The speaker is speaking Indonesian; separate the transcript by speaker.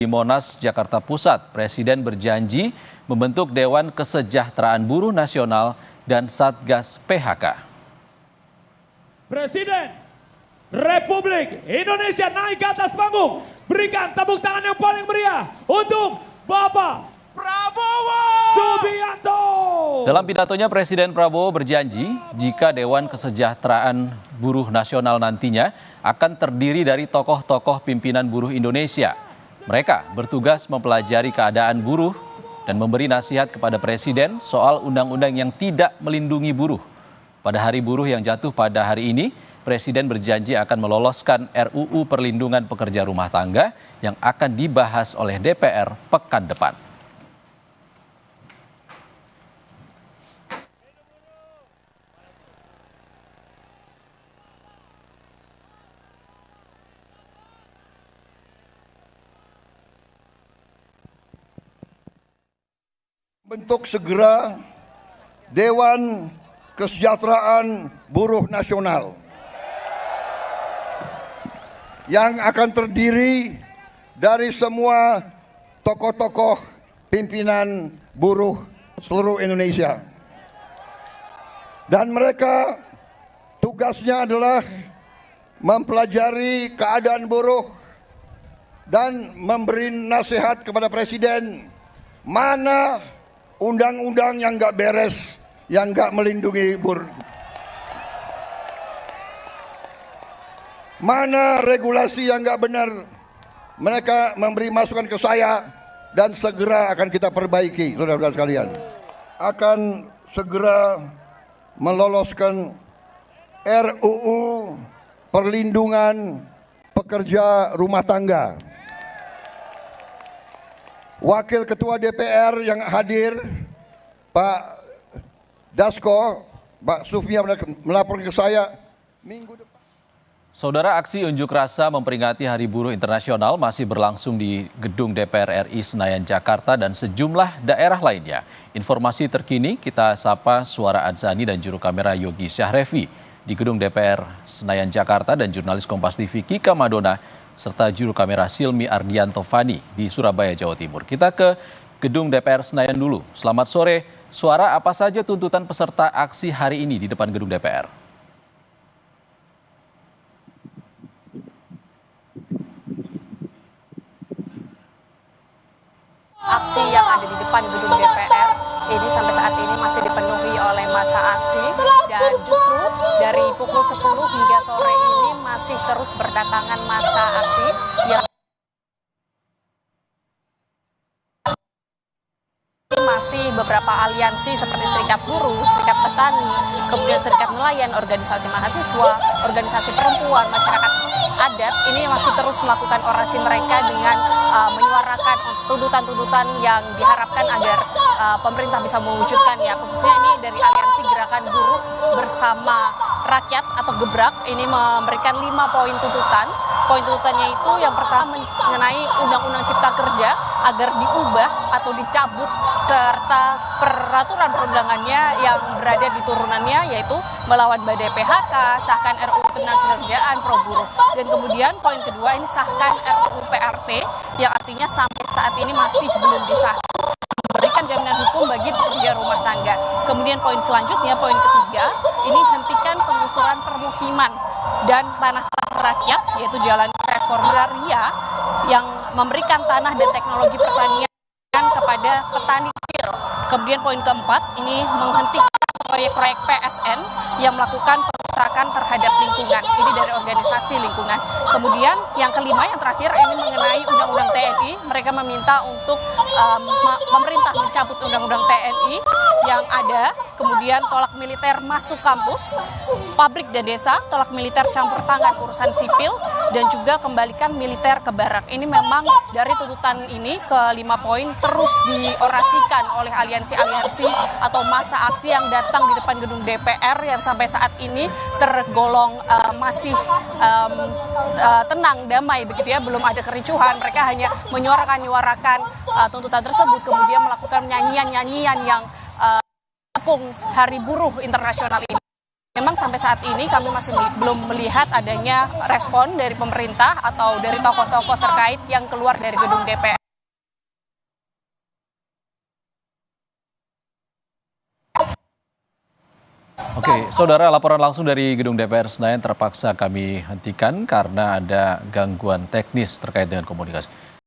Speaker 1: Di Monas, Jakarta Pusat, Presiden berjanji membentuk Dewan Kesejahteraan Buruh Nasional dan Satgas PHK.
Speaker 2: Presiden Republik Indonesia naik ke atas panggung. Berikan tepuk tangan yang paling meriah untuk Bapak Prabowo Subianto.
Speaker 1: Dalam pidatonya, Presiden Prabowo berjanji jika Dewan Kesejahteraan Buruh Nasional nantinya akan terdiri dari tokoh-tokoh pimpinan buruh Indonesia. Mereka bertugas mempelajari keadaan buruh dan memberi nasihat kepada Presiden soal undang-undang yang tidak melindungi buruh. Pada Hari Buruh yang jatuh pada hari ini, Presiden berjanji akan meloloskan RUU Perlindungan Pekerja Rumah Tangga yang akan dibahas oleh DPR pekan depan.
Speaker 3: Bentuk segera Dewan Kesejahteraan Buruh Nasional yang akan terdiri dari semua tokoh-tokoh pimpinan buruh seluruh Indonesia. Dan mereka tugasnya adalah mempelajari keadaan buruh dan memberi nasihat kepada Presiden mana undang-undang yang nggak beres, yang nggak melindungi buruh. Mana regulasi yang nggak benar, mereka memberi masukan ke saya dan segera akan kita perbaiki, saudara-saudara sekalian. Akan segera meloloskan RUU Perlindungan Pekerja Rumah Tangga. Wakil Ketua DPR yang hadir, Pak Dasko, Pak Sufmi melaporkan ke saya minggu depan.
Speaker 1: Saudara, aksi unjuk rasa memperingati Hari Buruh Internasional masih berlangsung di Gedung DPR RI Senayan, Jakarta dan sejumlah daerah lainnya. Informasi terkini kita sapa Suara Adzani dan juru kamera Yogi Syahrevi di Gedung DPR Senayan, Jakarta dan jurnalis Kompas TV Kika Madona serta juru kamera Silmi Ardianto Fani di Surabaya, Jawa Timur. Kita ke Gedung DPR Senayan dulu. Selamat sore, Suara, apa saja tuntutan peserta aksi hari ini di depan Gedung DPR?
Speaker 4: Aksi yang ada di depan gedung DPR ini sampai saat ini masih dipenuhi oleh massa aksi dan justru dari pukul 10 hingga sore ini masih terus berdatangan massa aksi yang masih beberapa aliansi seperti Serikat Buruh, Serikat Petani, kemudian Serikat Nelayan, organisasi mahasiswa, organisasi perempuan, masyarakat adat ini masih terus melakukan orasi mereka dengan menyuarakan tuntutan-tuntutan yang diharapkan agar pemerintah bisa mewujudkan, ya khususnya ini dari Aliansi Gerakan Buruh Bersama Rakyat atau Gebrak ini memberikan 5 poin tuntutan. Poin tuntutannya itu yang pertama mengenai Undang-Undang Cipta Kerja agar diubah atau dicabut serta peraturan perundangannya yang berada di turunannya yaitu melawan badai PHK, sahkan RUU Ketenagakerjaan pro buruh. Dan kemudian poin kedua ini sahkan RUU PRT yang artinya sampai saat ini masih belum disahkan, memberikan jaminan hukum bagi pekerja rumah tangga. Kemudian poin selanjutnya, poin ketiga, ini hentikan penggusuran permukiman dan tanah rakyat yaitu jalan reformaria yang memberikan tanah dan teknologi pertanian kepada petani kecil. Kemudian poin keempat ini menghentikan proyek-proyek PSN yang melakukan perusakan terhadap lingkungan. Ini dari organisasi lingkungan. Kemudian yang kelima, yang terakhir ini mengenai Undang-Undang TNI. Mereka meminta untuk pemerintah mencabut Undang-Undang TNI yang ada. Kemudian tolak militer masuk kampus, pabrik dan desa, tolak militer campur tangan urusan sipil, dan juga kembalikan militer ke barak. Ini memang dari tuntutan ini ke 5 poin terus diorasikan oleh aliansi-aliansi atau massa aksi yang datang di depan gedung DPR yang sampai saat ini tergolong masih tenang, damai begitu ya, belum ada kericuhan. Mereka hanya menyuarakan tuntutan tersebut, kemudian melakukan nyanyian-nyanyian yang mendukung Hari Buruh Internasional ini. Memang sampai saat ini kami masih belum melihat adanya respon dari pemerintah atau dari tokoh-tokoh terkait yang keluar dari gedung DPR.
Speaker 1: Oke, saudara, laporan langsung dari gedung DPR Senayan terpaksa kami hentikan karena ada gangguan teknis terkait dengan komunikasi.